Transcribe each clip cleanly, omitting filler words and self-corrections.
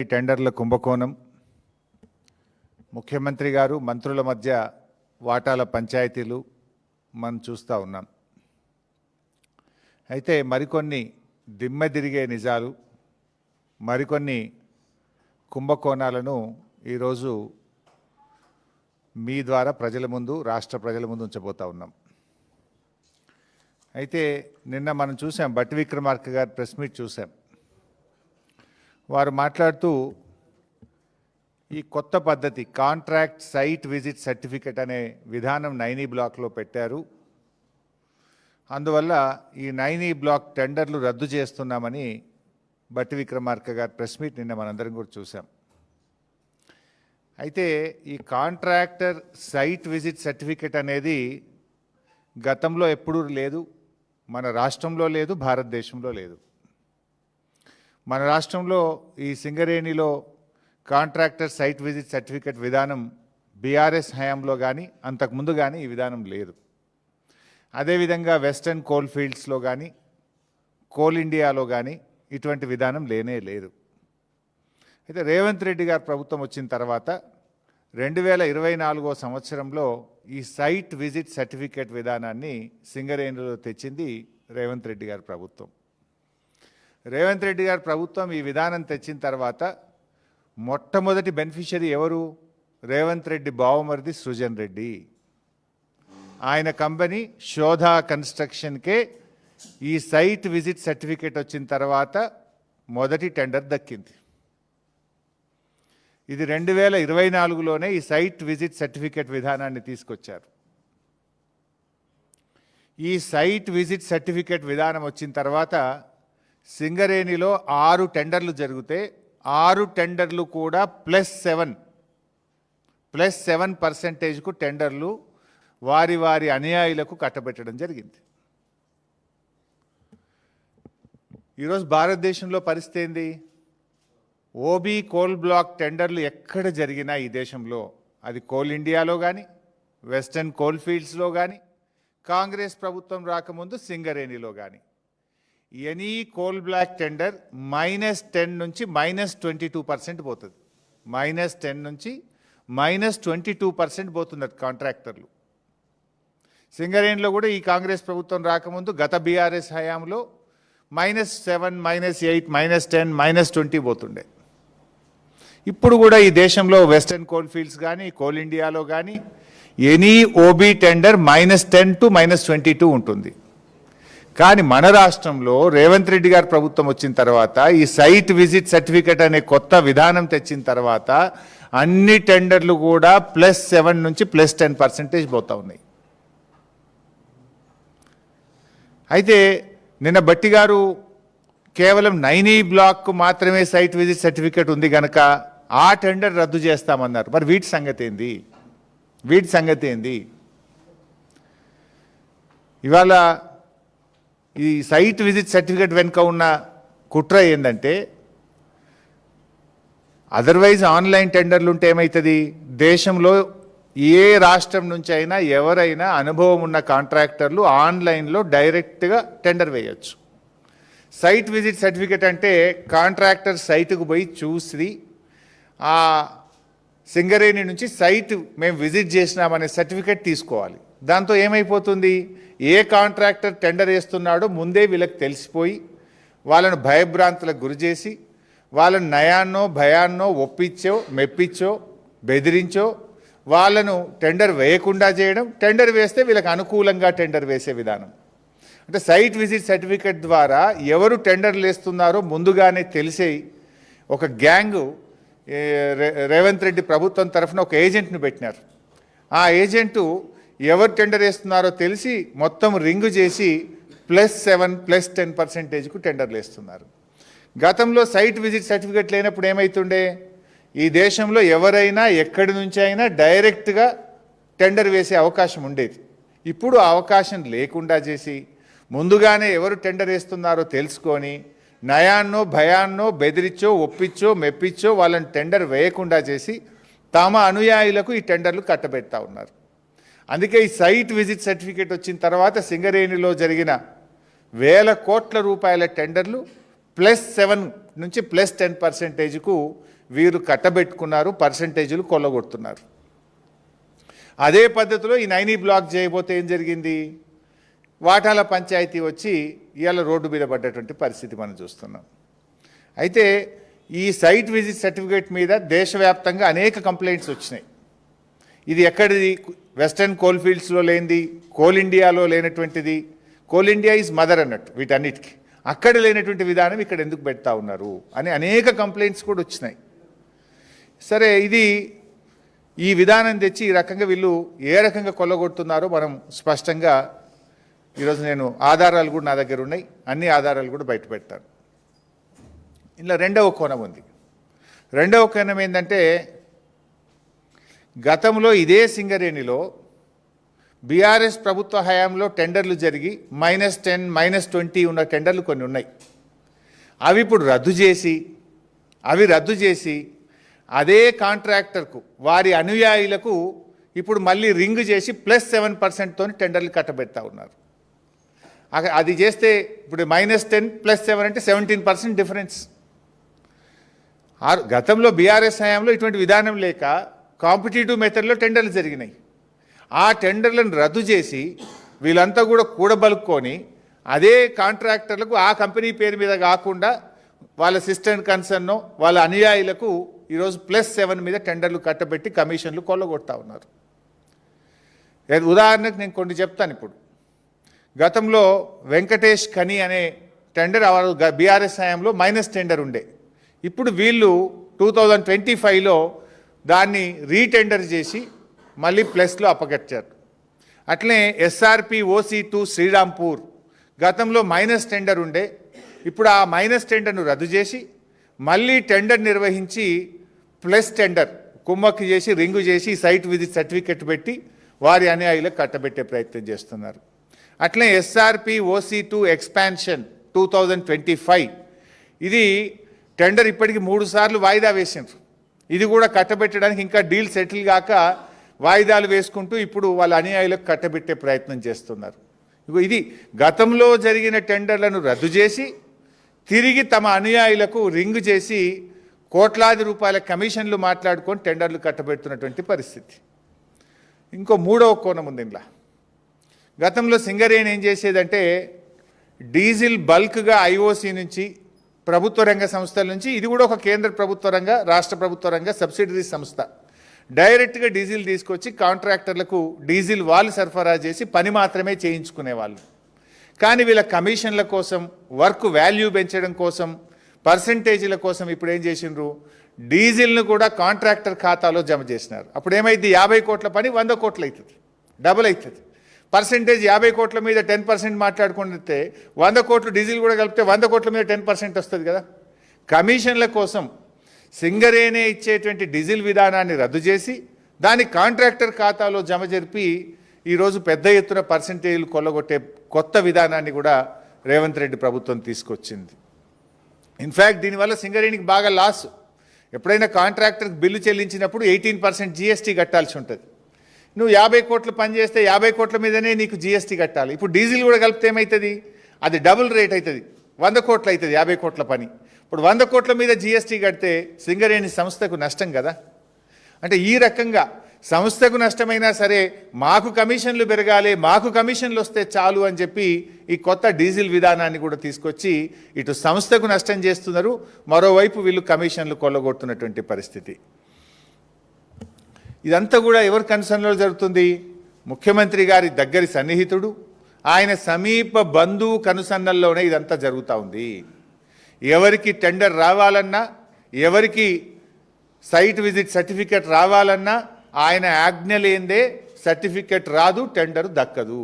ఈ టెండర్ల కుంభకోణం, ముఖ్యమంత్రి గారు మంత్రుల మధ్య వాటాల పంచాయతీలు మనం చూస్తూ ఉన్నాం. అయితే మరికొన్ని దిమ్మెదిరిగే నిజాలు, మరికొన్ని కుంభకోణాలను ఈరోజు మీ ద్వారా ప్రజల ముందు, రాష్ట్ర ప్రజల ముందు ఉంచబోతా ఉన్నాం. అయితే నిన్న మనం చూసాం, భట్టి విక్రమార్క గారు ప్రెస్ మీట్ చూసాం. వారు మాట్లాడుతూ ఈ కొత్త పద్ధతి కాంట్రాక్ట్ సైట్ విజిట్ సర్టిఫికెట్ అనే విధానం 9E బ్లాక్లో పెట్టారు. అందువల్ల ఈ 9E బ్లాక్ టెండర్లు రద్దు చేస్తున్నామని భట్టి విక్రమార్క గారు ప్రెస్ మీట్ నిన్న మనందరం కూడా చూసాం. అయితే ఈ కాంట్రాక్టర్ సైట్ విజిట్ సర్టిఫికెట్ అనేది గతంలో ఎప్పుడూ లేదు, మన రాష్ట్రంలో లేదు, భారతదేశంలో లేదు. మన రాష్ట్రంలో ఈ సింగరేణిలో కాంట్రాక్టర్ సైట్ విజిట్ సర్టిఫికెట్ విధానం బీఆర్ఎస్ హయాంలో కానీ అంతకుముందు కానీ ఈ విధానం లేదు. అదేవిధంగా వెస్టర్న్ కోల్ ఫీల్డ్స్లో కానీ కోల్ ఇండియాలో కానీ ఇటువంటి విధానం లేనే లేదు. అయితే రేవంత్ రెడ్డి గారు ప్రభుత్వం వచ్చిన తర్వాత 2024 సంవత్సరంలో ఈ సైట్ విజిట్ సర్టిఫికేట్ విధానాన్ని సింగరేణిలో తెచ్చింది రేవంత్ రెడ్డి గారి ప్రభుత్వం. రేవంత్ రెడ్డి గారి ప్రభుత్వం ఈ విధానం తెచ్చిన తర్వాత మొట్టమొదటి బెనిఫిషరీ ఎవరు? రేవంత్ రెడ్డి బావమరిది సృజన్ రెడ్డి. ఆయన కంపెనీ శోధా కన్స్ట్రక్షన్కే ఈ సైట్ విజిట్ సర్టిఫికేట్ వచ్చిన తర్వాత మొదటి టెండర్ దక్కింది. ఇది 2024లోనే ఈ సైట్ విజిట్ సర్టిఫికేట్ విధానాన్ని తీసుకొచ్చారు. ఈ సైట్ విజిట్ సర్టిఫికేట్ విధానం వచ్చిన తర్వాత సింగరేణిలో 6 టెండర్లు జరిగితే 6 టెండర్లు కూడా +7% టెండర్లు వారి వారి అనుయాయులకు కట్టబెట్టడం జరిగింది. ఈరోజు భారతదేశంలో పరిస్థితి ఏంది? ఓబీ కోల్ బ్లాక్ టెండర్లు ఎక్కడ జరిగినా ఈ దేశంలో, అది కోల్ ఇండియాలో కానీ వెస్టర్న్ కోల్ ఫీల్డ్స్లో కానీ కాంగ్రెస్ ప్రభుత్వం రాకముందు సింగరేణిలో కానీ ఎనీ కోల్ బ్లాక్ టెండర్ -10 నుంచి -22% పోతుంది. -10 నుంచి -22% పోతుంది అది కాంట్రాక్టర్లు. సింగరేణిలో కూడా ఈ కాంగ్రెస్ ప్రభుత్వం రాకముందు గత బీఆర్ఎస్ హయాంలో -7, -8, -10, -20 పోతుండే. ఇప్పుడు కూడా ఈ దేశంలో వెస్టర్న్ కోల్ ఫీల్డ్స్ కానీ కోల్ ఇండియాలో కానీ ఎనీ ఓబీ టెండర్ -10 to -22 ఉంటుంది. కానీ మన రాష్ట్రంలో రేవంత్ రెడ్డి గారి ప్రభుత్వం వచ్చిన తర్వాత ఈ సైట్ విజిట్ సర్టిఫికెట్ అనే కొత్త విధానం తెచ్చిన తర్వాత అన్ని టెండర్లు కూడా +7 నుంచి +10% పోతా ఉన్నాయి. అయితే నిన్న భట్టి గారు కేవలం 9E బ్లాక్ మాత్రమే సైట్ విజిట్ సర్టిఫికెట్ ఉంది కనుక ఆ టెండర్ రద్దు చేస్తామన్నారు. మరి వీటి సంగతి ఏంది? ఇవాళ ఈ సైట్ విజిట్ సర్టిఫికేట్ వెనుక ఉన్న కుట్ర ఏంటంటే, అదర్వైజ్ ఆన్లైన్ టెండర్లు ఉంటే ఏమవుతుంది? దేశంలో ఏ రాష్ట్రం నుంచి అయినా ఎవరైనా అనుభవం ఉన్న కాంట్రాక్టర్లు ఆన్లైన్లో డైరెక్ట్గా టెండర్ వేయచ్చు. సైట్ విజిట్ సర్టిఫికేట్ అంటే కాంట్రాక్టర్ సైట్కు పోయి చూసి ఆ సింగరేణి నుంచి సైట్ మేము విజిట్ చేసినామనే సర్టిఫికేట్ తీసుకోవాలి. దాంతో ఏమైపోతుంది? ఏ కాంట్రాక్టర్ టెండర్ వేస్తున్నాడో ముందే వీళ్ళకి తెలిసిపోయి వాళ్ళను భయభ్రాంతులకు గురి చేసి వాళ్ళను నయాన్నో భయాన్నో ఒప్పించో మెప్పించో బెదిరించో వాళ్ళను టెండర్ వేయకుండా చేయడం, టెండర్ వేస్తే వీళ్ళకి అనుకూలంగా టెండర్ వేసే విధానం. అంటే సైట్ విజిట్ సర్టిఫికేట్ ద్వారా ఎవరు టెండర్లు వేస్తున్నారో ముందుగానే తెలిసే ఒక గ్యాంగు రేవంత్ రెడ్డి ప్రభుత్వం తరఫున ఒక ఏజెంట్ని పెట్టినారు. ఆ ఏజెంటు ఎవరు టెండర్ వేస్తున్నారో తెలిసి మొత్తం రింగు చేసి +7, +10% టెండర్లు వేస్తున్నారు. గతంలో సైట్ విజిట్ సర్టిఫికేట్ లేనప్పుడు ఏమవుతుండే? ఈ దేశంలో ఎవరైనా ఎక్కడి నుంచి అయినా డైరెక్ట్గా టెండర్ వేసే అవకాశం ఉండేది. ఇప్పుడు అవకాశం లేకుండా చేసి ముందుగానే ఎవరు టెండర్ వేస్తున్నారో తెలుసుకొని నయాన్నో భయాన్నో బెదిరించో ఒప్పించో మెప్పించో వాళ్ళని టెండర్ వేయకుండా చేసి తమ అనుయాయులకు ఈ టెండర్లు కట్టబెడతా ఉన్నారు. అందుకే ఈ సైట్ విజిట్ సర్టిఫికేట్ వచ్చిన తర్వాత సింగరేణిలో జరిగిన వేల కోట్ల రూపాయల టెండర్లు +7 నుంచి +10%కు వీరు కట్టబెట్టుకున్నారు, పర్సంటేజీలు కొల్లగొడుతున్నారు. అదే పద్ధతిలో ఈ 9E బ్లాక్ చేయబోతే ఏం జరిగింది? వాటాల పంచాయతీ వచ్చి ఇవాళ రోడ్డు మీద పడ్డటువంటి పరిస్థితి మనం చూస్తున్నాం. అయితే ఈ సైట్ విజిట్ సర్టిఫికేట్ మీద దేశవ్యాప్తంగా అనేక కంప్లైంట్స్ వచ్చినాయి. ఇది ఎక్కడిది? వెస్టర్న్ కోల్ ఫీల్డ్స్లో లేనిది, కోల్ ఇండియాలో లేనటువంటిది. కోల్ ఇండియా ఈజ్ మదర్ అన్నట్టు వీటన్నిటికీ. అక్కడ లేనటువంటి విధానం ఇక్కడ ఎందుకు పెడతా ఉన్నారు అని అనేక కంప్లైంట్స్ కూడా వచ్చినాయి. సరే, ఇది ఈ విధానం తెచ్చి ఈ రకంగా వీళ్ళు ఏ రకంగా కొల్లగొడుతున్నారో మనం స్పష్టంగా ఈరోజు నేను ఆధారాలు కూడా నా దగ్గర ఉన్నాయి, అన్ని ఆధారాలు కూడా బయట పెడతాను. ఇలా రెండవ కోణం ఉంది. రెండవ కోణం ఏంటంటే, గతంలో ఇదే సింగరేణిలో బీఆర్ఎస్ ప్రభుత్వ హయాంలో టెండర్లు జరిగి -10, -20 ఉన్న టెండర్లు కొన్ని ఉన్నాయి. అవి ఇప్పుడు రద్దు చేసి అదే కాంట్రాక్టర్కు వారి అనుయాయులకు ఇప్పుడు మళ్ళీ రింగ్ చేసి +7%తో టెండర్లు కట్టబెడతా ఉన్నారు. అది చేస్తే ఇప్పుడు -10 +7 అంటే 17% డిఫరెన్స్. గతంలో బీఆర్ఎస్ హయాంలో ఇటువంటి విధానం లేక కాంపిటేటివ్ మెథడ్లో టెండర్లు జరిగినాయి. ఆ టెండర్లను రద్దు చేసి వీళ్ళంతా కూడా కూడబలుక్కొని అదే కాంట్రాక్టర్లకు ఆ కంపెనీ పేరు మీద కాకుండా వాళ్ళ సిస్టమ్ కన్సర్న్ వాళ్ళ అనుయాయులకు ఈరోజు +7 మీద టెండర్లు కట్టబెట్టి కమిషన్లు కొల్లగొడతా ఉన్నారు. ఉదాహరణకు నేను కొన్ని చెప్తాను. ఇప్పుడు గతంలో వెంకటేష్ ఖని అనే టెండర్ బీఆర్ఎస్ హయాంలో మైనస్ టెండర్ ఉండే. ఇప్పుడు వీళ్ళు 2025లో దాన్ని రీటెండర్ చేసి మళ్ళీ ప్లస్లో అప్పగట్టారు. అట్లనే ఎస్ఆర్పి OC2 శ్రీరాంపూర్ గతంలో మైనస్ టెండర్ ఉండే. ఇప్పుడు ఆ మైనస్ టెండర్ను రద్దు చేసి మళ్ళీ టెండర్ నిర్వహించి ప్లస్ టెండర్ కుమ్మక్కి చేసి రింగు చేసి సైట్ విజిట్ సర్టిఫికెట్ పెట్టి వారి అనుయాయులకు కట్టబెట్టే ప్రయత్నం చేస్తున్నారు. అట్లనే ఎస్ఆర్పి OC2 ఎక్స్పాన్షన్ 2025 ఇది టెండర్ ఇప్పటికి 3 సార్లు వాయిదా వేసిండ్రు. ఇది కూడా కట్టబెట్టడానికి ఇంకా డీల్ సెటిల్ కాక వాయిదాలు వేసుకుంటూ ఇప్పుడు వాళ్ళ అనుయాయులకు కట్టబెట్టే ప్రయత్నం చేస్తున్నారు. ఇది గతంలో జరిగిన టెండర్లను రద్దు చేసి తిరిగి తమ అనుయాయులకు రింగ్ చేసి కోట్లాది రూపాయల కమిషన్లు మాట్లాడుకొని టెండర్లు కట్టబెడుతున్నటువంటి పరిస్థితి. ఇంకో మూడవ కోణం ఉంది ఇందులో. గతంలో సింగరేణి ఏం చేసేదంటే డీజిల్ బల్క్గా IOC నుంచి ప్రభుత్వ రంగ సంస్థల నుంచి, ఇది కూడా ఒక కేంద్ర ప్రభుత్వ రంగ రాష్ట్ర ప్రభుత్వ రంగ సబ్సిడరీ సంస్థ, డైరెక్ట్గా డీజిల్ తీసుకొచ్చి కాంట్రాక్టర్లకు డీజిల్ వాళ్ళు సరఫరా చేసి పని మాత్రమే చేయించుకునేవాళ్ళు. కానీ వీళ్ళ కమిషన్ల కోసం, వర్క్ వాల్యూ పెంచడం కోసం, పర్సంటేజీల కోసం ఇప్పుడు ఏం చేసిండ్రు, డీజిల్ను కూడా కాంట్రాక్టర్ ఖాతాలో జమ చేసినారు. అప్పుడు ఏమైంది, 50 కోట్ల పని 100 కోట్లు అవుతుంది, డబుల్ అవుతుంది. పర్సంటేజ్ 50 కోట్ల మీద 10% మాట్లాడుకుంటే 100 కోట్లు డీజిల్ కూడా కలిపితే 100 కోట్ల మీద 10% వస్తుంది కదా. కమిషన్ల కోసం సింగరేణి ఇచ్చేటువంటి డీజిల్ విధానాన్ని రద్దు చేసి దాన్ని కాంట్రాక్టర్ ఖాతాలో జమ జరిపి ఈరోజు పెద్ద ఎత్తున పర్సంటేజీలు కొల్లగొట్టే కొత్త విధానాన్ని కూడా రేవంత్ రెడ్డి ప్రభుత్వం తీసుకొచ్చింది. ఇన్ఫ్యాక్ట్ దీనివల్ల సింగరేణికి బాగా లాస్. ఎప్పుడైనా కాంట్రాక్టర్కి బిల్లు చెల్లించినప్పుడు 18% GST కట్టాల్సి ఉంటుంది. నువ్వు 50 కోట్లు పని చేస్తే 50 కోట్ల మీదనే నీకు GST కట్టాలి. ఇప్పుడు డీజిల్ కూడా కలిపితే ఏమవుతుంది, అది డబుల్ రేట్ అవుతుంది, 100 కోట్లు అవుతుంది 50 కోట్ల పని. ఇప్పుడు 100 కోట్ల మీద GST కడితే సింగరేణి సంస్థకు నష్టం కదా. అంటే ఈ రకంగా సంస్థకు నష్టమైనా సరే మాకు కమిషన్లు పెరగాలి, మాకు కమిషన్లు వస్తే చాలు అని చెప్పి ఈ కొత్త డీజిల్ విధానాన్ని కూడా తీసుకొచ్చి ఇటు సంస్థకు నష్టం చేస్తున్నారు, మరోవైపు వీళ్ళు కమిషన్లు కొల్లగొడుతున్నటువంటి పరిస్థితి. ఇదంతా కూడా ఎవరి కన్సర్న్లో జరుగుతుంది, ముఖ్యమంత్రి గారి దగ్గరి సన్నిహితుడు, ఆయన సమీప బంధువు కనుసన్నల్లోనే ఇదంతా జరుగుతూ ఉంది. ఎవరికి టెండర్ రావాలన్నా, ఎవరికి సైట్ విజిట్ సర్టిఫికెట్ రావాలన్నా ఆయన ఆజ్ఞ లేనిదే సర్టిఫికెట్ రాదు, టెండర్ దక్కదు.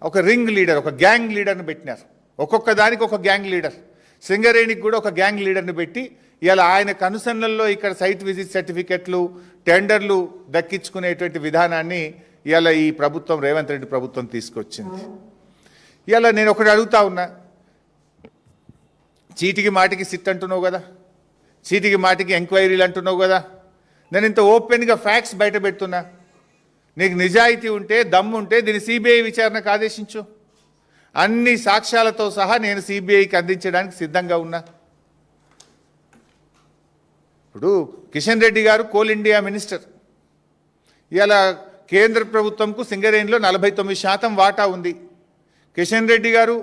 ఒక రింగ్ లీడర్, ఒక గ్యాంగ్ లీడర్ని పెట్టినారు. ఒక్కొక్క దానికి ఒక గ్యాంగ్ లీడర్. సింగరేణికి కూడా ఒక గ్యాంగ్ లీడర్ని పెట్టి ఇలా ఆయన కనుసన్నల్లో ఇక్కడ సైట్ విజిట్ సర్టిఫికెట్లు, టెండర్లు దక్కించుకునేటువంటి విధానాన్ని ఇలా ఈ ప్రభుత్వం, రేవంత్ రెడ్డి ప్రభుత్వం తీసుకొచ్చింది. ఇలా నేను ఒకటి అడుగుతా ఉన్నా, చీటికి మాటికి సిట్ అంటున్నావు కదా, చీటికి మాటికి ఎంక్వైరీలు అంటున్నావు కదా, నేను ఇంత ఓపెన్గా ఫ్యాక్ట్స్ బయట పెడుతున్నా. నీకు నిజాయితీ ఉంటే, దమ్ము ఉంటే దీన్ని CBI విచారణకు ఆదేశించు. అన్ని సాక్ష్యాలతో సహా నేను సిబిఐకి అందించడానికి సిద్ధంగా ఉన్నా. ఇప్పుడు కిషన్ రెడ్డి గారు కోల్ ఇండియా మినిస్టర్. ఇలా కేంద్ర ప్రభుత్వంకు సింగరేణిలో 49% వాటా ఉంది. కిషన్ రెడ్డి గారు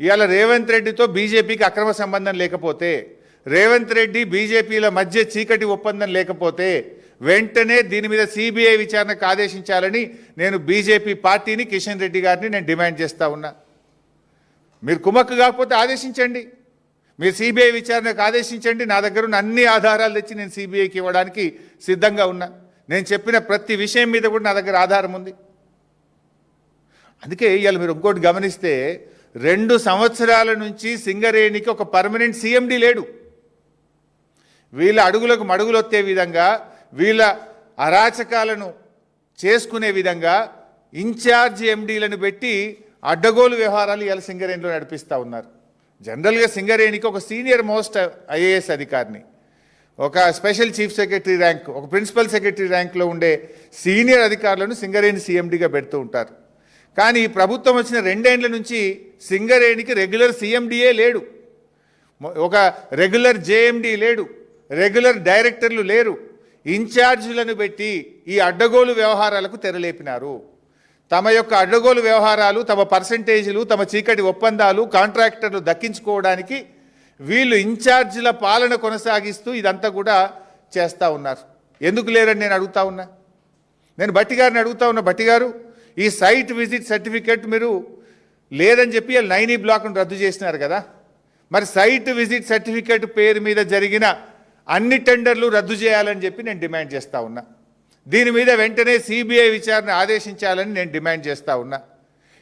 ఇవాళ రేవంత్ రెడ్డితో బీజేపీకి అక్రమ సంబంధం లేకపోతే, రేవంత్ రెడ్డి బీజేపీల మధ్య చీకటి ఒప్పందం లేకపోతే వెంటనే దీని మీద సిబిఐ విచారణకు ఆదేశించాలని నేను బీజేపీ పార్టీని, కిషన్ రెడ్డి గారిని నేను డిమాండ్ చేస్తూ ఉన్నా. మీరు కుమ్మక్కు కాకపోతే ఆదేశించండి, మీరు సిబిఐ విచారణకు ఆదేశించండి. నా దగ్గర ఉన్న అన్ని ఆధారాలు తెచ్చి నేను సిబిఐకి ఇవ్వడానికి సిద్ధంగా ఉన్నా. నేను చెప్పిన ప్రతి విషయం మీద కూడా నా దగ్గర ఆధారం ఉంది. అందుకే ఇవాళ మీరు ఇంకోటి గమనిస్తే 2 సంవత్సరాల నుంచి సింగరేణికి ఒక పర్మనెంట్ సిఎండి లేడు. వీళ్ళ అడుగులకు మడుగులొత్తే విధంగా, వీళ్ళ అరాచకాలను చేసుకునే విధంగా ఇన్ఛార్జ్ ఎండీలను పెట్టి అడ్డగోలు వ్యవహారాలు ఇవాళ సింగరేణిలో నడిపిస్తూ ఉన్నారు. జనరల్గా సింగరేణికి ఒక సీనియర్ మోస్ట్ ఐఏఎస్ అధికారిని, ఒక స్పెషల్ చీఫ్ సెక్రటరీ ర్యాంక్, ఒక ప్రిన్సిపల్ సెక్రటరీ ర్యాంక్లో ఉండే సీనియర్ అధికారులను సింగరేణి సీఎండీగా పెడుతూ ఉంటారు. కానీ ఈ ప్రభుత్వం వచ్చిన 2 ఏళ్ల నుంచి సింగరేణికి రెగ్యులర్ సీఎండీఏ లేడు, ఒక రెగ్యులర్ జేఎండీ లేడు, రెగ్యులర్ డైరెక్టర్లు లేరు. ఇన్ఛార్జీలను పెట్టి ఈ అడ్డగోలు వ్యవహారాలకు తెరలేపినారు. తమ యొక్క అడ్డగోలు వ్యవహారాలు, తమ పర్సంటేజీలు, తమ చీకటి ఒప్పందాలు, కాంట్రాక్టర్లు దక్కించుకోవడానికి వీళ్ళు ఇన్ఛార్జీల పాలన కొనసాగిస్తూ ఇదంతా కూడా చేస్తూ ఉన్నారు. ఎందుకు లేరని నేను అడుగుతా ఉన్నా. నేను భట్టి గారిని అడుగుతా ఉన్నా, భట్టి గారు ఈ సైట్ విజిట్ సర్టిఫికెట్ మీరు లేదని చెప్పి 9E బ్లాక్ను రద్దు చేసినారు కదా, మరి సైట్ విజిట్ సర్టిఫికెట్ పేరు మీద జరిగిన అన్ని టెండర్లు రద్దు చేయాలని చెప్పి నేను డిమాండ్ చేస్తూ ఉన్నా. దీని మీద వెంటనే సిబిఐ విచారణ ఆదేశించాలని నేను డిమాండ్ చేస్తూ ఉన్నా.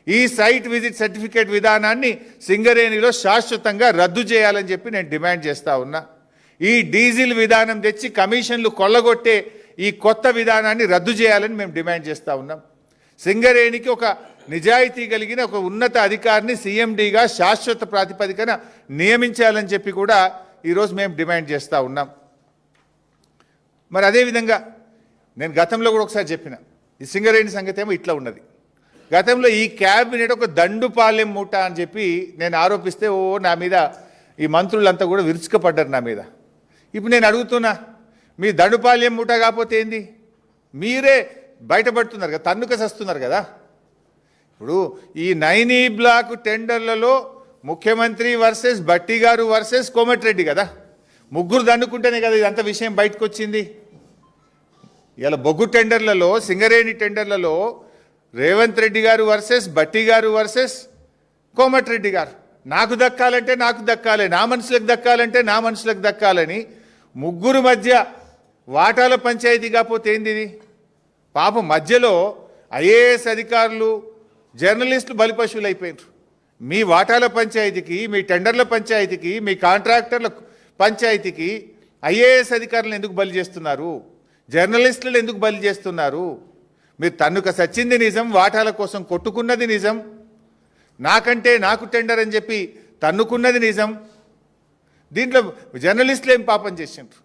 ఈ సైట్ విజిట్ సర్టిఫికేట్ విధానాన్ని సింగరేణిలో శాశ్వతంగా రద్దు చేయాలని చెప్పి నేను డిమాండ్ చేస్తూ ఉన్నా. ఈ డీజిల్ విధానం తెచ్చి కమిషన్లు కొల్లగొట్టే ఈ కొత్త విధానాన్ని రద్దు చేయాలని మేము డిమాండ్ చేస్తూ ఉన్నాం. సింగరేణికి ఒక నిజాయితీ కలిగిన ఒక ఉన్నత అధికారిని సీఎండీగా శాశ్వత ప్రాతిపదికన నియమించాలని చెప్పి కూడా ఈరోజు మేము డిమాండ్ చేస్తూ ఉన్నాం. మరి అదేవిధంగా నేను గతంలో కూడా ఒకసారి చెప్పిన, ఈ సింగరేణి సంగతి ఏమో ఇట్లా ఉన్నది. గతంలో ఈ క్యాబినెట్ ఒక దండుపాలెం మూట అని చెప్పి నేను ఆరోపిస్తే నా మీద ఈ మంత్రులంతా కూడా విరుచుకపడ్డారు నా మీద. ఇప్పుడు నేను అడుగుతున్నా, మీ దండుపాలెం మూట కాకపోతే ఏంది? మీరే బయటపడుతున్నారు కదా, తన్నుక సస్తున్నారు కదా. ఇప్పుడు ఈ 9E బ్లాక్ టెండర్లలో ముఖ్యమంత్రి వర్సెస్ భట్టి గారు వర్సెస్ కోమటిరెడ్డి కదా, ముగ్గురు దండుకుంటేనే కదా ఇదంతా విషయం బయటకు వచ్చింది. ఇలా బొగ్గు టెండర్లలో, సింగరేణి టెండర్లలో రేవంత్ రెడ్డి గారు వర్సెస్ భట్టి గారు వర్సెస్ కోమటిరెడ్డి గారు. నాకు దక్కాలంటే నాకు దక్కాలి, నా మనుషులకు దక్కాలంటే నా మనుషులకు దక్కాలని ముగ్గురు మధ్య వాటాల పంచాయతీ కాకపోతే ఏంది ఇది? పాపం మధ్యలో ఐఏఎస్ అధికారులు, జర్నలిస్టులు బలిపశువులు అయిపోయినారు. మీ వాటాల పంచాయతీకి, మీ టెండర్ల పంచాయతీకి, మీ కాంట్రాక్టర్ల పంచాయతీకి ఐఏఎస్ అధికారులను ఎందుకు బలి చేస్తున్నారు? జర్నలిస్టులను ఎందుకు బలి చేస్తున్నారు? మీరు తన్నుక సచ్చింది నిజం, వాటాల కోసం కొట్టుకున్నది నిజం, నాకంటే నాకు టెండర్ అని చెప్పి తన్నుకున్నది నిజం. దీంట్లో జర్నలిస్టులు ఏం పాపం చేసిండ్రు?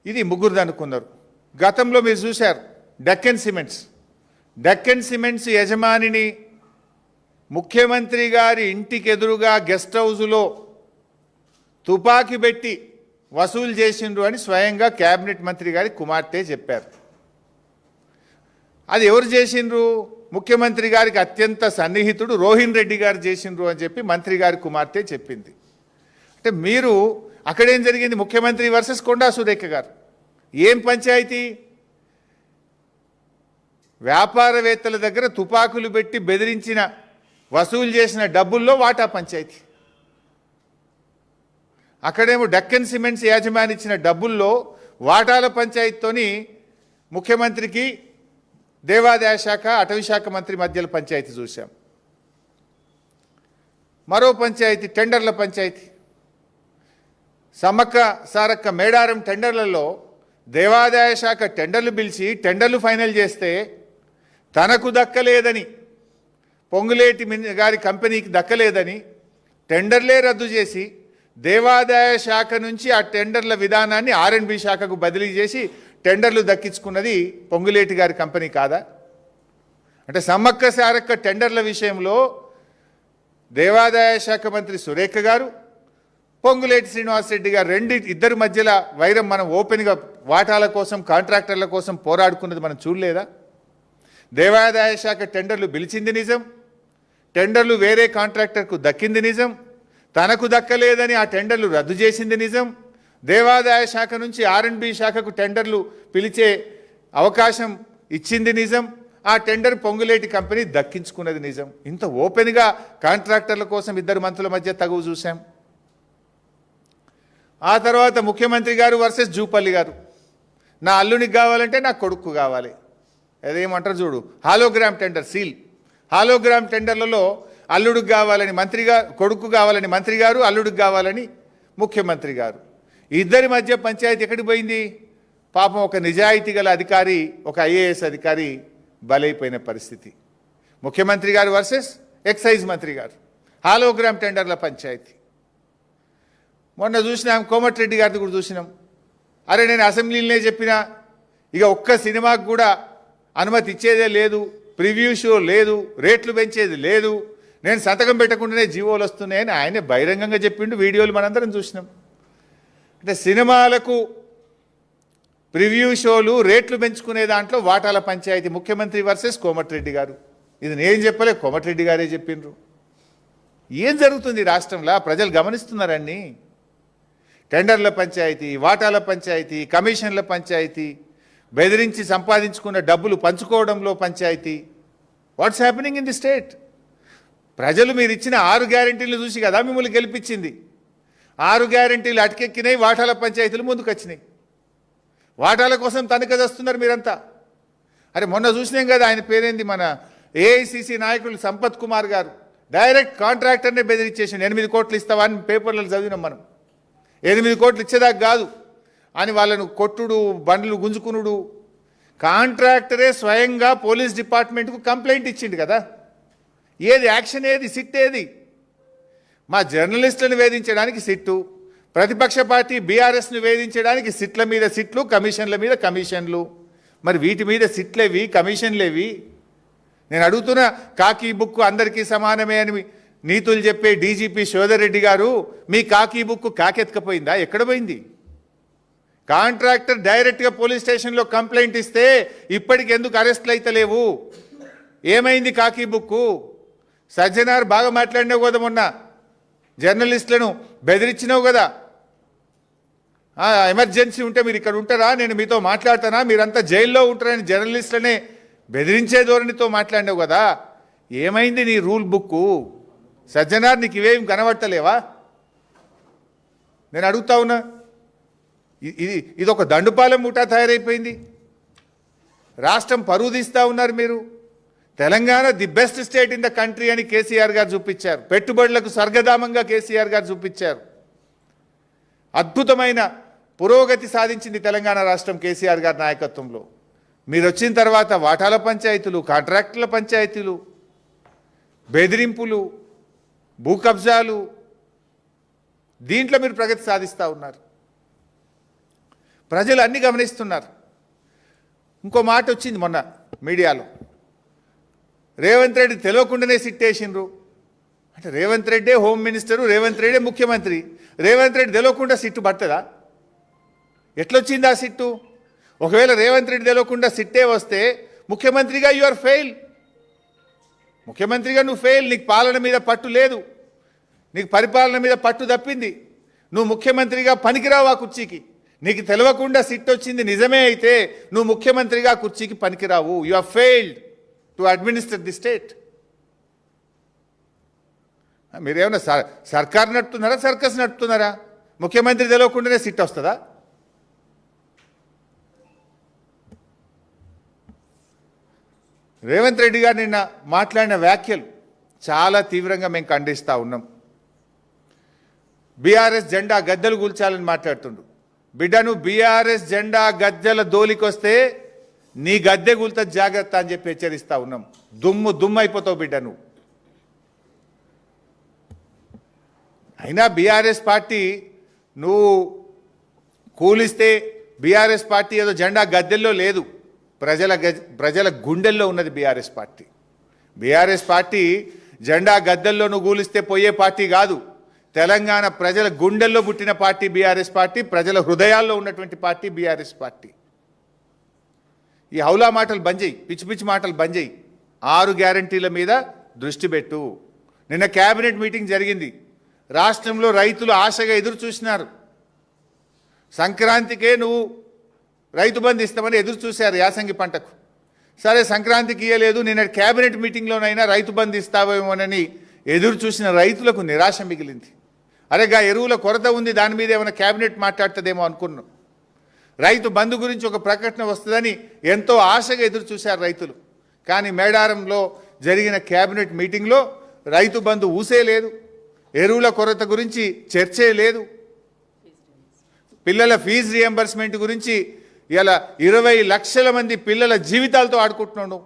ఇది ముగ్గురు దన్నుకున్నారు. గతంలో మీరు చూశారు డెక్కన్ సిమెంట్స్ యజమానిని ముఖ్యమంత్రి గారి ఇంటికి ఎదురుగా గెస్ట్ హౌస్లో తుపాకీ పెట్టి వసూలు చేసిండ్రు అని స్వయంగా కేబినెట్ మంత్రి గారి కుమార్తె చెప్పారు. అది ఎవరు చేసిండ్రు? ముఖ్యమంత్రి గారికి అత్యంత సన్నిహితుడు రోహిన్ రెడ్డి గారు చేసిండ్రు అని చెప్పి మంత్రి గారి కుమార్తె చెప్పింది. అంటే మీరు అక్కడేం జరిగింది? ముఖ్యమంత్రి వర్సెస్ కొండా సురేఖ గారు. ఏం పంచాయతీ? వ్యాపారవేత్తల దగ్గర తుపాకులు పెట్టి బెదిరించిన, వసూలు చేసిన డబ్బుల్లో వాటా పంచాయతీ. అక్కడేమో డెక్కన్ సిమెంట్స్ యాజమాని ఇచ్చిన డబ్బుల్లో వాటాల పంచాయతీతోని ముఖ్యమంత్రికి దేవాదాయ శాఖ, అటవీ శాఖ మంత్రి మధ్యలో పంచాయతీ చూశాం. మరో పంచాయతీ టెండర్ల పంచాయతీ. సమ్మక్క సారక్క మేడారం టెండర్లలో దేవాదాయ శాఖ టెండర్లు పిలిచి టెండర్లు ఫైనల్ చేస్తే తనకు దక్కలేదని, పొంగులేటి గారి కంపెనీకి దక్కలేదని టెండర్లే రద్దు చేసి దేవాదాయ శాఖ నుంచి ఆ టెండర్ల విధానాన్ని R&B శాఖకు బదిలీ చేసి టెండర్లు దక్కించుకున్నది పొంగులేటి గారి కంపెనీ కాదా? అంటే సమ్మక్క సారక్క టెండర్ల విషయంలో దేవాదాయ శాఖ మంత్రి సురేఖ గారు, పొంగులేటి శ్రీనివాసరెడ్డి గారు ఇద్దరి మధ్యలో వైరం మనం ఓపెన్గా వాటాల కోసం కాంట్రాక్టర్ల కోసం పోరాడుకున్నది మనం చూడలేదా? దేవాదాయ శాఖ టెండర్లు పిలిచింది నిజం, టెండర్లు వేరే కాంట్రాక్టర్కు దక్కింది నిజం, తనకు దక్కలేదని ఆ టెండర్లు రద్దు చేసింది నిజం, దేవాదాయ శాఖ నుంచి R&B శాఖకు టెండర్లు పిలిచే అవకాశం ఇచ్చింది నిజం, ఆ టెండర్ పొంగులేటి కంపెనీ దక్కించుకున్నది నిజం. ఇంత ఓపెన్గా కాంట్రాక్టర్ల కోసం ఇద్దరు మంత్రుల మధ్య తగువు చూశాం. ఆ తర్వాత ముఖ్యమంత్రి గారు వర్సెస్ జూపల్లి గారు. నా అల్లునికి కావాలంటే నా కొడుకు కావాలి, అదేమంటారు చూడు, హాలోగ్రామ్ టెండర్ సీల్. హాలోగ్రామ్ టెండర్లలో అల్లుడికి కావాలని మంత్రిగా, కొడుకు కావాలని మంత్రి గారు, అల్లుడికి కావాలని ముఖ్యమంత్రి గారు. ఇద్దరి మధ్య పంచాయతీ ఎక్కడికి పోయింది? పాపం ఒక నిజాయితీ గల అధికారి, ఒక IAS అధికారి బలైపోయిన పరిస్థితి. ముఖ్యమంత్రి గారు వర్సెస్ ఎక్సైజ్ మంత్రి గారు, హాలోగ్రామ్ టెండర్ల పంచాయతీ. మొన్న చూసినాం, కోమటిరెడ్డి గారిది కూడా చూసినాం. అరే నేను అసెంబ్లీలోనే చెప్పినా, ఇక ఒక్క సినిమాకు కూడా అనుమతి ఇచ్చేదే లేదు, ప్రివ్యూ షో లేదు, రేట్లు పెంచేది లేదు, నేను సంతకం పెట్టకుండానే జీవోలు వస్తున్నాయని ఆయనే బహిరంగంగా చెప్పిండు. వీడియోలు మనందరం చూసినాం. అంటే సినిమాలకు ప్రివ్యూ షోలు, రేట్లు పెంచుకునే దాంట్లో వాటాల పంచాయతీ. ముఖ్యమంత్రి వర్సెస్ కోమటిరెడ్డి గారు. ఇది నేను చెప్పలే, కోమటిరెడ్డి గారే చెప్పిండ్రు. ఏం జరుగుతుంది రాష్ట్రంలో? ప్రజలు గమనిస్తున్నారని. టెండర్ల పంచాయతీ, వాటాల పంచాయతీ, కమిషన్ల పంచాయతీ, బెదిరించి సంపాదించుకున్న డబ్బులు పంచుకోవడంలో పంచాయతీ. What's happening in the state? ప్రజలు మీరు ఇచ్చిన 6 గ్యారెంటీలు చూసి కదా మిమ్మల్ని గెలిపించింది. 6 గ్యారెంటీలు అటకెక్కినాయి, వాటాల పంచాయతీలు ముందుకు వచ్చినాయి. వాటాల కోసం తనకదస్తున్నారు మీరంతా. అరే మొన్న చూసినాం కదా, ఆయన పేరేంది, మన AICC నాయకులు సంపత్ కుమార్ గారు డైరెక్ట్ కాంట్రాక్టర్నే బెదిరించేసిండు. 8 కోట్లు ఇస్తావా అని పేపర్లలో చదివినాం మనం. 8 కోట్లు ఇచ్చేదాకా కాదు అని వాళ్ళను కొట్టుడు, బండ్లు గుంజుకునుడు. కాంట్రాక్టరే స్వయంగా పోలీస్ డిపార్ట్మెంట్కు కంప్లైంట్ ఇచ్చిండు కదా. ఏది యాక్షన్? ఏది సిట్? ఏది? మా జర్నలిస్టులను వేధించడానికి సిట్టు, ప్రతిపక్ష పార్టీ BRSను వేధించడానికి సిట్ల మీద సిట్లు, కమిషన్ల మీద కమిషన్లు. మరి వీటి మీద సిట్లేవి, కమిషన్లేవి? నేను అడుగుతున్న, కాకీ బుక్ అందరికీ సమానమే అని నీతులు చెప్పే DGP శోధర్ రెడ్డి గారు, మీ కాకీ బుక్ కాకెత్తుకపోయిందా? ఎక్కడ పోయింది? కాంట్రాక్టర్ డైరెక్ట్గా పోలీస్ స్టేషన్లో కంప్లైంట్ ఇస్తే ఇప్పటికి ఎందుకు అరెస్ట్లు అయితే లేవు? ఏమైంది కాకీ బుక్కు? సజ్జనార్ బాగా మాట్లాడినావు కదా, మొన్న జర్నలిస్టులను బెదిరించినావు కదా. ఎమర్జెన్సీ ఉంటే మీరు ఇక్కడ ఉంటారా, నేను మీతో మాట్లాడతానా, మీరంతా జైల్లో ఉంటారని జర్నలిస్టులనే బెదిరించే ధోరణితో మాట్లాడినావు కదా. ఏమైంది నీ రూల్ బుక్కు? సజ్జనార్, నీకు ఇవేం కనబడతలేవా? నేను అడుగుతా ఉన్నా. ఇది ఒక దండుపాలెం ముఠా తయారైపోయింది. రాష్ట్రం పరువు తీస్తూ ఉన్నారు మీరు. Telangana the best state in the country అని కేసీఆర్ గారు చూపించారు. పెట్టుబడులకు స్వర్గధామంగా కేసీఆర్ గారు చూపించారు. అద్భుతమైన పురోగతి సాధించింది తెలంగాణ రాష్ట్రం కేసీఆర్ గారి నాయకత్వంలో. మీరు వచ్చిన తర్వాత వాటాల పంచాయతీలు, కాంట్రాక్టుల పంచాయతీలు, బెదిరింపులు, భూ కబ్జాలు, దీంట్లో మీరు ప్రగతి సాధిస్తూ ఉన్నారు. ప్రజలు అన్నీ గమనిస్తున్నారు. ఇంకో మాట వచ్చింది మొన్న మీడియాలో, రేవంత్ రెడ్డి తెలియకుండానే సిట్టేసిండ్రు. అంటే రేవంత్ రెడ్డే హోమ్ మినిస్టరు, రేవంత్ రెడ్డే ముఖ్యమంత్రి, రేవంత్ రెడ్డి తెలియకుండా సిట్టు పడుతుందా? ఎట్లొచ్చింది ఆ సిట్టు? ఒకవేళ రేవంత్ రెడ్డి తెలియకుండా సిట్టే వస్తే ముఖ్యమంత్రిగా యు ఆర్ ఫెయిల్. ముఖ్యమంత్రిగా నువ్వు ఫెయిల్. నీకు పాలన మీద పట్టు లేదు, నీకు పరిపాలన మీద పట్టు తప్పింది. నువ్వు ముఖ్యమంత్రిగా పనికిరావు ఆ కుర్చీకి. నీకు తెలియకుండా సిట్ వచ్చింది నిజమే అయితే నువ్వు ముఖ్యమంత్రిగా కుర్చీకి పనికిరావు. You are failed to administer the state. మీరేమన్నా సర్కార్ నడుపుతున్నారా, సర్కస్ నడుపుతున్నారా? ముఖ్యమంత్రి తెలియకుండానే సిట్ వస్తుందా? రేవంత్ రెడ్డి గారు నిన్న మాట్లాడిన వ్యాఖ్యలు చాలా తీవ్రంగా మేము ఖండిస్తూ ఉన్నాం. బీఆర్ఎస్ జెండా గద్దెలు కూల్చాలని మాట్లాడుతుండు. బిడ్డను బీఆర్ఎస్ జెండా గద్దెల దోలికొస్తే నీ గద్దె కూల్త జాగ్రత్త అని చెప్పి హెచ్చరిస్తూ ఉన్నాం. దుమ్ము అయిపోతావు బిడ్డ నువ్వు. అయినా బీఆర్ఎస్ పార్టీ నువ్వు కూలిస్తే బీఆర్ఎస్ పార్టీ ఏదో జెండా గద్దెల్లో లేదు, ప్రజల గుండెల్లో ఉన్నది బీఆర్ఎస్ పార్టీ. బీఆర్ఎస్ పార్టీ జెండా గద్దెల్లో నువ్వు గూలిస్తే పోయే పార్టీ కాదు. తెలంగాణ ప్రజల గుండెల్లో పుట్టిన పార్టీ బీఆర్ఎస్ పార్టీ, ప్రజల హృదయాల్లో ఉన్నటువంటి పార్టీ బీఆర్ఎస్ పార్టీ. ఈ హౌలా మాటలు బంద్ చేయి, పిచ్చి పిచ్చి మాటలు బంద్ చేయి. 6 గ్యారంటీల మీద దృష్టి పెట్టు. నిన్న కేబినెట్ మీటింగ్ జరిగింది. రాష్ట్రంలో రైతులు ఆశగా ఎదురు చూసినారు. సంక్రాంతికే నువ్వు రైతు బంధు ఇస్తామని ఎదురు చూశారు యాసంగి పంటకు. సరే సంక్రాంతికి ఇయ్యలేదు, నిన్న కేబినెట్ మీటింగ్లోనైనా రైతు బంధు ఇస్తావేమోనని ఎదురు చూసిన రైతులకు నిరాశ మిగిలింది. అరేగా ఎరువుల కొరత ఉంది, దాని మీద ఏమైనా కేబినెట్ మాట్లాడుతుందేమో అనుకున్నాం. రైతు బంధు గురించి ఒక ప్రకటన వస్తుందని ఎంతో ఆశగా ఎదురు చూశారు రైతులు. కానీ మేడారంలో జరిగిన కేబినెట్ మీటింగ్లో రైతు బంధు ఊసే లేదు, ఎరువుల కొరత గురించి చర్చే లేదు, పిల్లల ఫీజు రియంబర్స్మెంట్ గురించి ఇలా 20 లక్షల మంది పిల్లల జీవితాలతో ఆడుకుంటున్నాడు.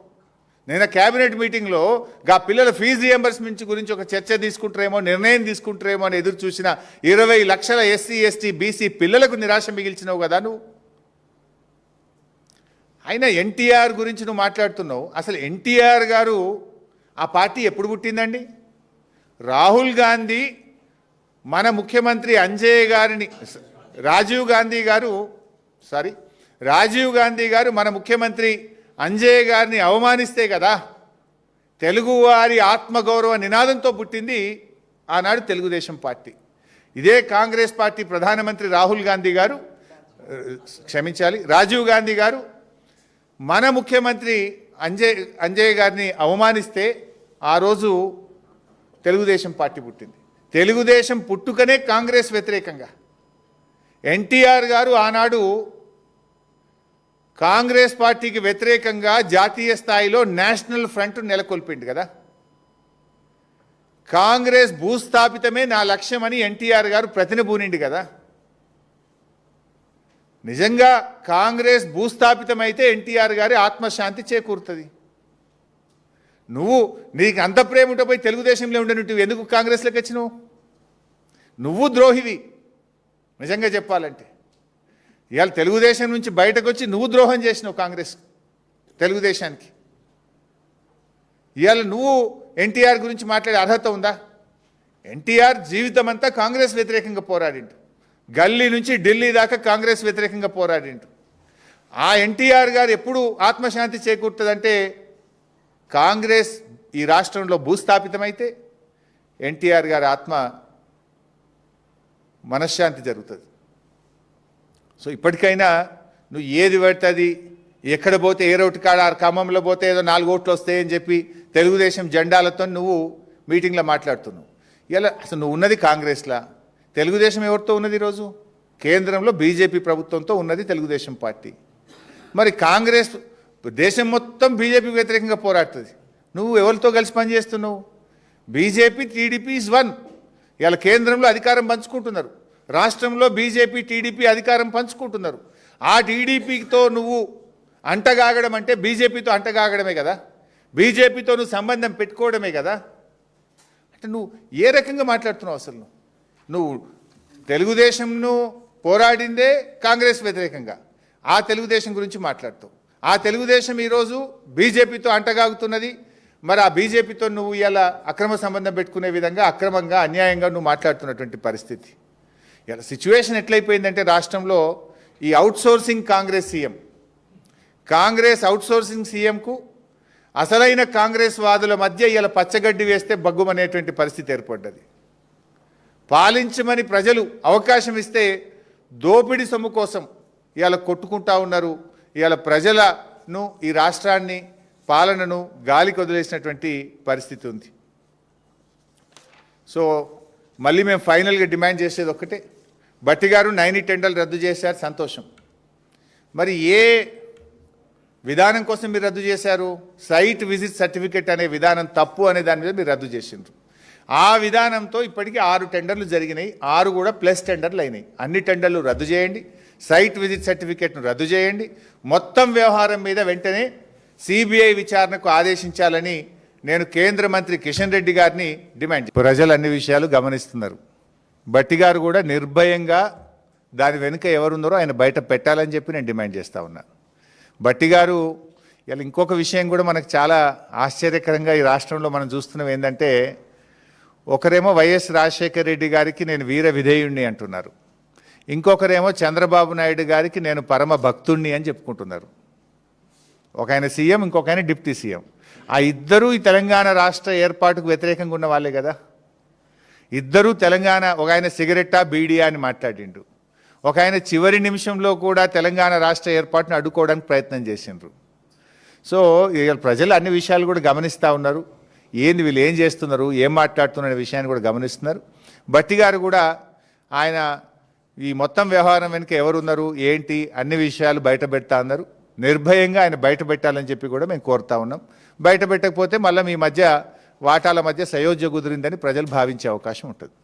నిన్న కేబినెట్ మీటింగ్లో గా పిల్లల ఫీజు రియంబర్స్మెంట్ గురించి ఒక చర్చ తీసుకుంటారేమో, నిర్ణయం తీసుకుంటారేమో అని ఎదురు చూసిన 20 లక్షల ఎస్సీ ఎస్టీ బీసీ పిల్లలకు నిరాశ మిగిల్చినావు కదా నువ్వు. అయినా ఎన్టీఆర్ గురించి నువ్వు మాట్లాడుతున్నావు. అసలు ఎన్టీఆర్ గారు ఆ పార్టీ ఎప్పుడు పుట్టిందండి? రాహుల్ గాంధీ మన ముఖ్యమంత్రి అంజయ్య గారిని, రాజీవ్ గాంధీ గారు మన ముఖ్యమంత్రి అంజయ్య గారిని అవమానిస్తే కదా తెలుగువారి ఆత్మగౌరవ నినాదంతో పుట్టింది ఆనాడు తెలుగుదేశం పార్టీ. ఇదే కాంగ్రెస్ పార్టీ ప్రధానమంత్రి రాజీవ్ గాంధీ గారు మన ముఖ్యమంత్రి అంజయ్య గారిని అవమానిస్తే ఆ రోజు తెలుగుదేశం పార్టీ పుట్టింది. తెలుగుదేశం పుట్టుకనే కాంగ్రెస్ వ్యతిరేకంగా. ఎన్టీఆర్ గారు ఆనాడు కాంగ్రెస్ పార్టీకి వ్యతిరేకంగా జాతీయ స్థాయిలో నేషనల్ ఫ్రంట్ నెలకొల్పిండు కదా. కాంగ్రెస్ భూస్థాపితమే నా లక్ష్యమని ఎన్టీఆర్ గారు ప్రతినబూనిండు కదా. నిజంగా కాంగ్రెస్ భూస్థాపితమైతే ఎన్టీఆర్ గారి ఆత్మశాంతి చేకూరుతుంది. నీకు అంత ప్రేమ ఉంటే పోయి తెలుగుదేశంలో ఉండను, ఎందుకు కాంగ్రెస్లోకి వచ్చినావు? నువ్వు ద్రోహివి నిజంగా చెప్పాలంటే. ఇవాళ తెలుగుదేశం నుంచి బయటకు వచ్చి నువ్వు ద్రోహం చేసినావు కాంగ్రెస్ తెలుగుదేశానికి. ఇవాళ నువ్వు ఎన్టీఆర్ గురించి మాట్లాడే అర్హత ఉందా? ఎన్టీఆర్ జీవితం అంతా కాంగ్రెస్ వ్యతిరేకంగా పోరాడిండు. గల్లీ నుంచి ఢిల్లీ దాకా కాంగ్రెస్ వ్యతిరేకంగా పోరాడిండు. ఆ ఎన్టీఆర్ గారు ఎప్పుడు ఆత్మశాంతి చేకూరుతుందంటే కాంగ్రెస్ ఈ రాష్ట్రంలో భూస్థాపితమైతే ఎన్టీఆర్ గారి మనశ్శాంతి జరుగుతుంది. సో ఇప్పటికైనా నువ్వు ఏది పడుతుంది, ఎక్కడ పోతే ఏ రోడ్డు కాడ ఖమ్మంలో పోతే ఏదో 4 ఓట్లు వస్తాయని చెప్పి తెలుగుదేశం జెండాలతో నువ్వు మీటింగ్లో మాట్లాడుతున్నావు. ఇలా అసలు నువ్వు ఉన్నది కాంగ్రెస్లా, తెలుగుదేశం ఎవరితో ఉన్నది? ఈరోజు కేంద్రంలో బీజేపీ ప్రభుత్వంతో ఉన్నది తెలుగుదేశం పార్టీ. మరి కాంగ్రెస్ దేశం మొత్తం బీజేపీ వ్యతిరేకంగా పోరాడుతుంది. నువ్వు ఎవరితో కలిసి పనిచేస్తున్నావు? BJP TDP is one. ఇలా కేంద్రంలో అధికారం పంచుకుంటున్నారు, రాష్ట్రంలో బీజేపీ టీడీపీ అధికారం పంచుకుంటున్నారు. ఆ టీడీపీతో నువ్వు అంటగాగడం అంటే బీజేపీతో అంటగాగడమే కదా, బీజేపీతో నువ్వు సంబంధం పెట్టుకోవడమే కదా. అంటే నువ్వు ఏ రకంగా మాట్లాడుతున్నావు? అసలు నువ్వు తెలుగుదేశంను పోరాడిందే కాంగ్రెస్ వ్యతిరేకంగా, ఆ తెలుగుదేశం గురించి మాట్లాడుతావు. ఆ తెలుగుదేశం ఈరోజు బీజేపీతో అంటగాగుతున్నది. మరి ఆ బీజేపీతో నువ్వు ఇలా అక్రమ సంబంధం పెట్టుకునే విధంగా అక్రమంగా అన్యాయంగా నువ్వు మాట్లాడుతున్నటువంటి పరిస్థితి. ఇలా సిచ్యువేషన్ ఎట్లయిపోయిందంటే రాష్ట్రంలో ఈ అవుట్సోర్సింగ్ కాంగ్రెస్ అవుట్సోర్సింగ్ సీఎంకు అసలైన కాంగ్రెస్ వాదుల మధ్య ఇలా పచ్చగడ్డి వేస్తే బగ్గుమనేటువంటి పరిస్థితి ఏర్పడ్డది. పాలించమని ప్రజలు అవకాశం ఇస్తే దోపిడీ సొమ్ము కోసం ఇవాళ కొట్టుకుంటా ఉన్నారు. ఇవాళ ప్రజలను, ఈ రాష్ట్రాన్ని, పాలనను గాలికి వదిలేసినటువంటి పరిస్థితి ఉంది. సో మళ్ళీ మేము ఫైనల్గా డిమాండ్ చేసేది ఒక్కటే, భట్టి గారు 9 టెండర్లు రద్దు చేశారు, సంతోషం. మరి ఏ విధానం కోసం మీరు రద్దు చేశారు? సైట్ విజిట్ సర్టిఫికెట్ అనే విధానం తప్పు అనే దాని మీద మీరు రద్దు చేసిండ్రు. ఆ విధానంతో ఇప్పటికీ 6 టెండర్లు జరిగినాయి, 6 కూడా ప్లస్ టెండర్లు అయినాయి. అన్ని టెండర్లు రద్దు చేయండి, సైట్ విజిట్ సర్టిఫికెట్ను రద్దు చేయండి, మొత్తం వ్యవహారం మీద వెంటనే సిబిఐ విచారణకు ఆదేశించాలని నేను కేంద్ర మంత్రి కిషన్ రెడ్డి గారిని డిమాండ్ చేశాను. ప్రజలు అన్ని విషయాలు గమనిస్తున్నారు. భట్టి గారు కూడా నిర్భయంగా దాని వెనుక ఎవరున్నారో ఆయన బయట పెట్టాలని చెప్పి నేను డిమాండ్ చేస్తూ ఉన్నాను. భట్టి గారు ఇలా ఇంకొక విషయం కూడా మనకు చాలా ఆశ్చర్యకరంగా ఈ రాష్ట్రంలో మనం చూస్తున్నాం ఏంటంటే, ఒకరేమో వైఎస్ రాజశేఖర రెడ్డి గారికి నేను వీర విధేయుణ్ణి అంటున్నారు, ఇంకొకరేమో చంద్రబాబు నాయుడు గారికి నేను పరమ భక్తుణ్ణి అని చెప్పుకుంటున్నారు. ఒక ఆయన సీఎం, ఇంకొక ఆయన డిప్యూటీ సీఎం. ఆ ఇద్దరూ ఈ తెలంగాణ రాష్ట్ర ఏర్పాటుకు వ్యతిరేకంగా ఉన్న వాళ్ళే కదా. ఇద్దరూ తెలంగాణ, ఒక ఆయన సిగరెట్టా బీడియా అని మాట్లాడిండు, ఒక ఆయన చివరి నిమిషంలో కూడా తెలంగాణ రాష్ట్ర ఏర్పాటును అడ్డుకోవడానికి ప్రయత్నం చేసిండ్రు. సో ఇవాళ ప్రజలు అన్ని విషయాలు కూడా గమనిస్తూ ఉన్నారు. ఏంది వీళ్ళు ఏం చేస్తున్నారు, ఏం మాట్లాడుతున్న విషయాన్ని కూడా గమనిస్తున్నారు. భట్టి గారు కూడా ఆయన ఈ మొత్తం వ్యవహారం వెనుక ఎవరున్నారు ఏంటి అన్ని విషయాలు బయట పెడతా ఉన్నారు. నిర్భయంగా ఆయన బయట పెట్టాలని చెప్పి కూడా మేము కోరుతా ఉన్నాం. బయట పెట్టకపోతే మళ్ళీ మీ మధ్య వాటాల మధ్య సయోధ్య కుదిరిందని ప్రజలు భావించే అవకాశం ఉంటుంది.